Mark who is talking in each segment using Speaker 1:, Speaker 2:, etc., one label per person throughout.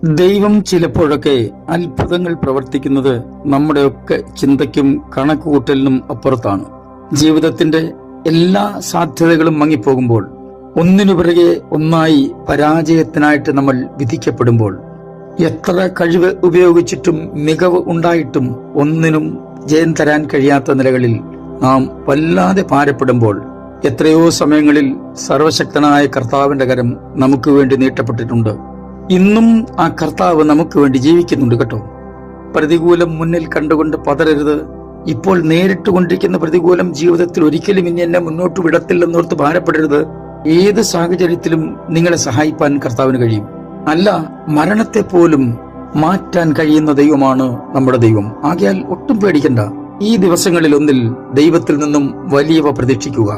Speaker 1: ദൈവം ചിലപ്പോഴൊക്കെ അത്ഭുതങ്ങൾ പ്രവർത്തിക്കുന്നത് നമ്മുടെയൊക്കെ ചിന്തയ്ക്കും കണക്കുകൂട്ടലിനും അപ്പുറത്താണ്. ജീവിതത്തിന്റെ എല്ലാ സാധ്യതകളും മങ്ങിപ്പോകുമ്പോൾ, ഒന്നിനു പിറകെ ഒന്നായി പരാജയത്തിനായിട്ട് നമ്മൾ വിധിക്കപ്പെടുമ്പോൾ, എത്ര കഴിവ് ഉപയോഗിച്ചിട്ടും മികവ് ഉണ്ടായിട്ടും ഒന്നിനും ജയം തരാൻ കഴിയാത്ത നിലകളിൽ നാം വല്ലാതെ ഭാരപ്പെടുമ്പോൾ, എത്രയോ സമയങ്ങളിൽ സർവശക്തനായ കർത്താവിന്റെ കരം നമുക്ക് വേണ്ടി നീട്ടപ്പെട്ടിട്ടുണ്ട്. ഇന്നും ആ കർത്താവ് നമുക്ക് വേണ്ടി ജീവിക്കുന്നുണ്ട് കേട്ടോ. പ്രതികൂലം മുന്നിൽ കണ്ടുകൊണ്ട് പതറരുത്. ഇപ്പോൾ നേരിട്ടുകൊണ്ടിരിക്കുന്ന പ്രതികൂലം ജീവിതത്തിൽ ഒരിക്കലും ഇനി എന്നെ മുന്നോട്ട് വിടത്തില്ലെന്നോർത്ത് ഭാരപ്പെടരുത്. ഏത് സാഹചര്യത്തിലും നിങ്ങളെ സഹായിപ്പാൻ കർത്താവിന് കഴിയും. അല്ല, മരണത്തെ പോലും മാറ്റാൻ കഴിയുന്ന ദൈവമാണ് നമ്മുടെ ദൈവം. ആകയാൽ ഒട്ടും പേടിക്കണ്ട. ഈ ദിവസങ്ങളിൽ ഒന്നിൽ ദൈവത്തിൽ നിന്നും വലിയവ പ്രതീക്ഷിക്കുക.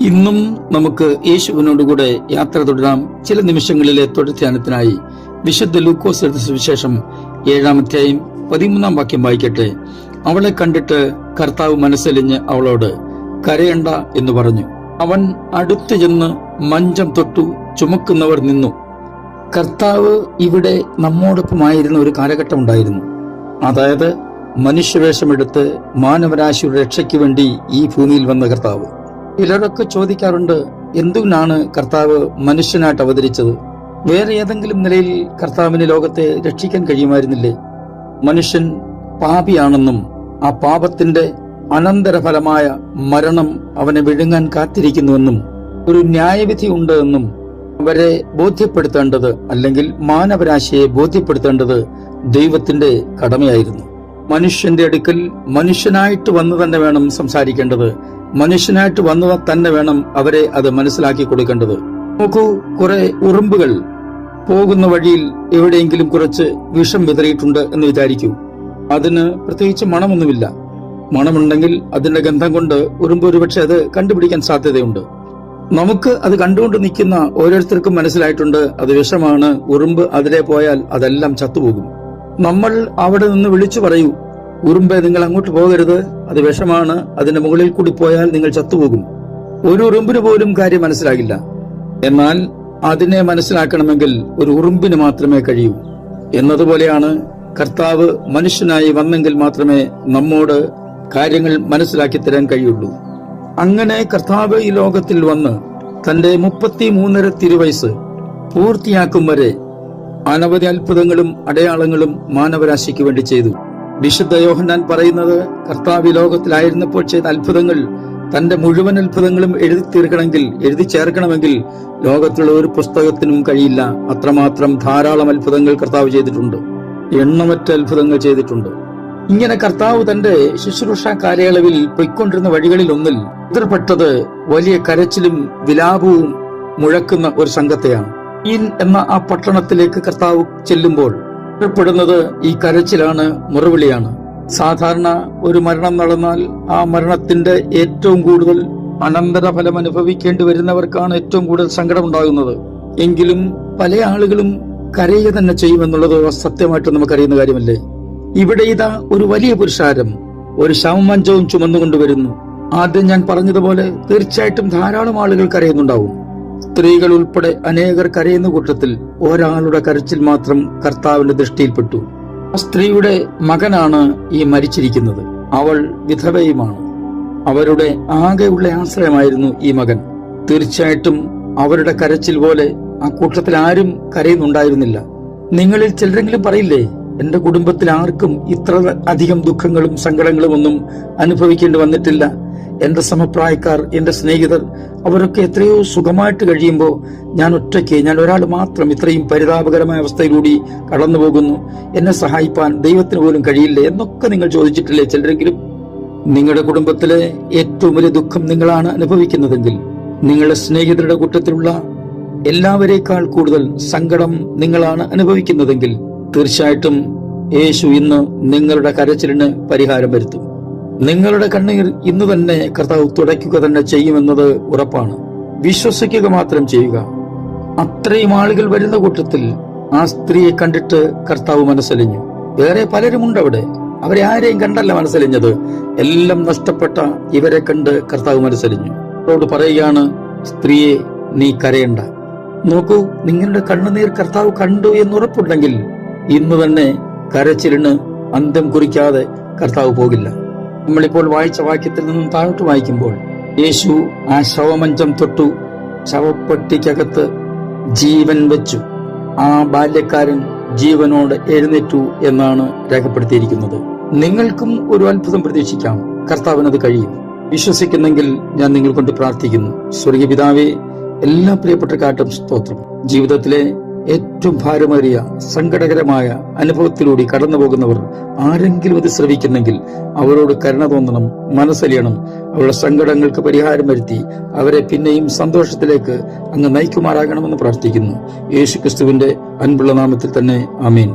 Speaker 1: ഇന്നും നമുക്ക് യേശുവിനോടുകൂടെ യാത്ര തുടരാം. ചില നിമിഷങ്ങളിലെ തുടർധ്യാനത്തിനായി വിശുദ്ധ ലൂക്കോസ് എഴുതിയ സുവിശേഷം 7-ാം അധ്യായം 13-ാം വാക്യം വായിക്കട്ടെ. അവളെ കണ്ടിട്ട് കർത്താവ് മനസ്സലിഞ്ഞ് അവളോട് കരയണ്ട എന്ന് പറഞ്ഞു. അവൻ അടുത്തു ചെന്ന് മഞ്ചം തൊട്ടു. ചുമക്കുന്നവർ നിന്നു. കർത്താവ് ഇവിടെ നമ്മോടൊപ്പമായിരുന്ന ഒരു കാലഘട്ടം ഉണ്ടായിരുന്നു. അതായത് മനുഷ്യവേഷമെടുത്ത് മാനവരാശിയുടെ രക്ഷയ്ക്ക് വേണ്ടി ഈ ഭൂമിയിൽ വന്ന കർത്താവ്. ചിലരൊക്കെ ചോദിക്കാറുണ്ട്, എന്തിനാണ് കർത്താവ് മനുഷ്യനായിട്ട് അവതരിച്ചത്? വേറെ ഏതെങ്കിലും നിലയിൽ കർത്താവിന് ലോകത്തെ രക്ഷിക്കാൻ കഴിയുമായിരുന്നില്ലേ? മനുഷ്യൻ പാപിയാണെന്നും ആ പാപത്തിന്റെ അനന്തരഫലമായ മരണം അവനെ വിഴുങ്ങാൻ കാത്തിരിക്കുന്നുവെന്നും ഒരു ന്യായവിധി ഉണ്ട് എന്നും അവരെ ബോധ്യപ്പെടുത്തേണ്ടത്, അല്ലെങ്കിൽ മാനവരാശിയെ ബോധ്യപ്പെടുത്തേണ്ടത് ദൈവത്തിന്റെ കടമയായിരുന്നു. മനുഷ്യന്റെ അടുക്കൽ മനുഷ്യനായിട്ട് വന്നു തന്നെ വേണം സംസാരിക്കേണ്ടത്. മനുഷ്യനായിട്ട് വന്നു തന്നെ വേണം അവരെ അത് മനസ്സിലാക്കി കൊടുക്കേണ്ടത്. നോക്കൂ, കുറെ ഉറുമ്പുകൾ പോകുന്ന വഴിയിൽ എവിടെയെങ്കിലും കുറച്ച് വിഷം വിതറിയിട്ടുണ്ട് എന്ന് വിചാരിക്കൂ. അതിന് പ്രത്യേകിച്ച് മണമൊന്നുമില്ല. മണമുണ്ടെങ്കിൽ അതിന്റെ ഗന്ധം കൊണ്ട് ഉറുമ്പ് ഒരുപക്ഷെ അത് കണ്ടുപിടിക്കാൻ സാധ്യതയുണ്ട്. നമുക്ക് അത് കണ്ടുകൊണ്ട് നിൽക്കുന്ന ഓരോരുത്തർക്കും മനസ്സിലായിട്ടുണ്ട് അത് വിഷമാണ്. ഉറുമ്പ് അതിലെ പോയാൽ അതെല്ലാം ചത്തുപോകും. നമ്മൾ അവിടെ നിന്ന് വിളിച്ചു പറയൂ, ഉറുമ്പെ നിങ്ങൾ അങ്ങോട്ട് പോകരുത്, അത് വിഷമാണ്, അതിന്റെ മുകളിൽ കൂടി പോയാൽ നിങ്ങൾ ചത്തുപോകും. ഒരു ഉറുമ്പിന് പോലും കാര്യം മനസ്സിലാകില്ല. എന്നാൽ അതിനെ മനസ്സിലാക്കണമെങ്കിൽ ഒരു ഉറുമ്പിന് മാത്രമേ കഴിയൂ. എന്നതുപോലെയാണ് കർത്താവ് മനുഷ്യനായി വന്നെങ്കിൽ മാത്രമേ നമ്മോട് കാര്യങ്ങൾ മനസ്സിലാക്കി തരാൻ കഴിയുള്ളൂ. അങ്ങനെ കർത്താവ് ഈ ലോകത്തിൽ വന്ന് തന്റെ 33.5 തിരുവയസ്സ് പൂർത്തിയാക്കും വരെ അനവധി അത്ഭുതങ്ങളും അടയാളങ്ങളും മാനവരാശിക്ക് വേണ്ടി ചെയ്തു. വിശുദ്ധ യോഹന്നാൻ പറയുന്നത്, കർത്താവ് ഈ ലോകത്തിലായിരുന്നപ്പോൾ ചെയ്ത അത്ഭുതങ്ങൾ തന്റെ മുഴുവൻ അത്ഭുതങ്ങളും എഴുതി ചേർക്കണമെങ്കിൽ ലോകത്തിലുള്ള ഒരു പുസ്തകത്തിനും കഴിയില്ല. അത്രമാത്രം ധാരാളം അത്ഭുതങ്ങൾ കർത്താവ് ചെയ്തിട്ടുണ്ട്. എണ്ണമറ്റ അത്ഭുതങ്ങൾ ചെയ്തിട്ടുണ്ട്. ഇങ്ങനെ കർത്താവ് തന്റെ ശുശ്രൂഷ കാലയളവിൽ പൊയ്ക്കൊണ്ടിരുന്ന വഴികളിൽ ഒന്നിൽ എതിർപ്പെട്ടത് വലിയ കരച്ചിലും വിലാപവും മുഴക്കുന്ന ഒരു സംഘത്തെയാണ്. എന്ന ആ പട്ടണത്തിലേക്ക് കർത്താവ് ചെല്ലുമ്പോൾ പ്പെടുന്നത് ഈ കരച്ചിലാണ്, മുറവിളിയാണ്. സാധാരണ ഒരു മരണം നടന്നാൽ ആ മരണത്തിന്റെ ഏറ്റവും കൂടുതൽ അനന്തരഫലം അനുഭവിക്കേണ്ടി വരുന്നവർക്കാണ് ഏറ്റവും കൂടുതൽ സങ്കടമുണ്ടാകുന്നത്. എങ്കിലും പല ആളുകളും കരയുക തന്നെ ചെയ്യുമെന്നുള്ളത് സത്യമായിട്ട് നമുക്കറിയുന്ന കാര്യമല്ലേ? ഇവിടെ ഇതാ ഒരു വലിയ പുരുഷാരം ഒരു ശവമഞ്ചവും ചുമന്നുകൊണ്ടുവരുന്നു. ആദ്യം ഞാൻ പറഞ്ഞതുപോലെ തീർച്ചയായിട്ടും ധാരാളം ആളുകൾ കരയുന്നുണ്ടാവും. സ്ത്രീകൾ ഉൾപ്പെടെ അനേകർ കരയുന്ന കൂട്ടത്തിൽ ഒരാളുടെ കരച്ചിൽ മാത്രം കർത്താവിന്റെ ദൃഷ്ടിയിൽപ്പെട്ടു. ആ സ്ത്രീയുടെ മകനാണ് ഈ മരിച്ചിരിക്കുന്നത്. അവൾ വിധവയുമാണ്. അവരുടെ ആകെയുള്ള ആശ്രയമായിരുന്നു ഈ മകൻ. തീർച്ചയായിട്ടും അവരുടെ കരച്ചിൽ പോലെ ആ കൂട്ടത്തിൽ ആരും കരയുന്നുണ്ടായിരുന്നില്ല. നിങ്ങളിൽ ചിലരെങ്കിലും പറയില്ലേ, എന്റെ കുടുംബത്തിൽ ആർക്കും ഇത്ര അധികം ദുഃഖങ്ങളും സങ്കടങ്ങളും ഒന്നും അനുഭവിക്കേണ്ടി വന്നിട്ടില്ല. എന്റെ സമപ്രായക്കാർ, എന്റെ സ്നേഹിതർ, അവരൊക്കെ എത്രയോ സുഖമായിട്ട് കഴിയുമ്പോൾ ഞാൻ ഒരാൾ മാത്രം ഇത്രയും പരിതാപകരമായ അവസ്ഥയിലൂടെ കടന്നു പോകുന്നു. എന്നെ സഹായിപ്പാൻ ദൈവത്തിന് പോലും കഴിയില്ലേ എന്നൊക്കെ നിങ്ങൾ ചോദിച്ചിട്ടില്ലേ ചിലരെങ്കിലും? നിങ്ങളുടെ കുടുംബത്തിലെ ഏറ്റവും വലിയ ദുഃഖം നിങ്ങളാണ് അനുഭവിക്കുന്നതെങ്കിൽ, നിങ്ങളുടെ സ്നേഹിതരുടെ കൂട്ടത്തിലുള്ള എല്ലാവരേക്കാൾ കൂടുതൽ സങ്കടം നിങ്ങളാണ് അനുഭവിക്കുന്നതെങ്കിൽ, തീർച്ചയായിട്ടും യേശു ഇന്ന് നിങ്ങളുടെ കരച്ചിലിന് പരിഹാരം വരുത്തും. നിങ്ങളുടെ കണ്ണീർ ഇന്ന് തന്നെ കർത്താവ് തുടയ്ക്കുക തന്നെ ചെയ്യുമെന്നത് ഉറപ്പാണ്. വിശ്വസിക്കുക മാത്രം ചെയ്യുക. അത്രയും ആളുകൾ വരുന്ന കൂട്ടത്തിൽ ആ സ്ത്രീയെ കണ്ടിട്ട് കർത്താവ് മനസ്സലിഞ്ഞു. വേറെ പലരുമുണ്ട് അവിടെ. അവരെ ആരെയും കണ്ടല്ല മനസ്സലിഞ്ഞത്. എല്ലാം നഷ്ടപ്പെട്ട ഇവരെ കണ്ട് കർത്താവ് മനസ്സലിഞ്ഞു. അവരോട് പറയുകയാണ്, സ്ത്രീയെ നീ കരയണ്ട. നോക്കൂ, നിങ്ങളുടെ കണ്ണുനീർ കർത്താവ് കണ്ടു എന്നുറപ്പുണ്ടെങ്കിൽ ഇന്ന് തന്നെ കരച്ചിലിന് അന്തം കുറിക്കാതെ കർത്താവ് പോകില്ല. നമ്മളിപ്പോൾ വായിച്ച വാക്യത്തിൽ നിന്നും താഴോട്ട് വായിക്കുമ്പോൾ യേശു ആ ശവമഞ്ചം തൊട്ടു, ശവപ്പെട്ടിക്കകത്ത് ജീവൻ വെച്ചു, ആ ബാല്യക്കാരൻ ജീവനോട് എഴുന്നേറ്റു എന്നാണ് രേഖപ്പെടുത്തിയിരിക്കുന്നത്. നിങ്ങൾക്കും ഒരു അത്ഭുതം പ്രതീക്ഷിക്കാം. കർത്താവിനത് കഴിയും. വിശ്വസിക്കുന്നെങ്കിൽ ഞാൻ നിങ്ങൾ കൊണ്ട് പ്രാർത്ഥിക്കുന്നു. സ്വർഗീയ പിതാവേ, എല്ലാ പ്രിയപ്പെട്ടക്കാർക്കും സ്തോത്രം. ജീവിതത്തിലെ ഏറ്റവും ഭാരമേറിയ സങ്കടകരമായ അനുഭവത്തിലൂടെ കടന്നു പോകുന്നവർ ആരെങ്കിലും ഇത് ശ്രവിക്കുന്നെങ്കിൽ അവരോട് കരുണ തോന്നണം, മനസ്സലിയണം. അവരുടെ സങ്കടങ്ങൾക്ക് പരിഹാരം വരുത്തി അവരെ പിന്നെയും സന്തോഷത്തിലേക്ക് അങ്ങ് നയിക്കുമാറാകണമെന്ന് പ്രാർത്ഥിക്കുന്നു. യേശുക്രിസ്തുവിന്റെ അൻപുള്ള നാമത്തിൽ തന്നെ ആമേൻ.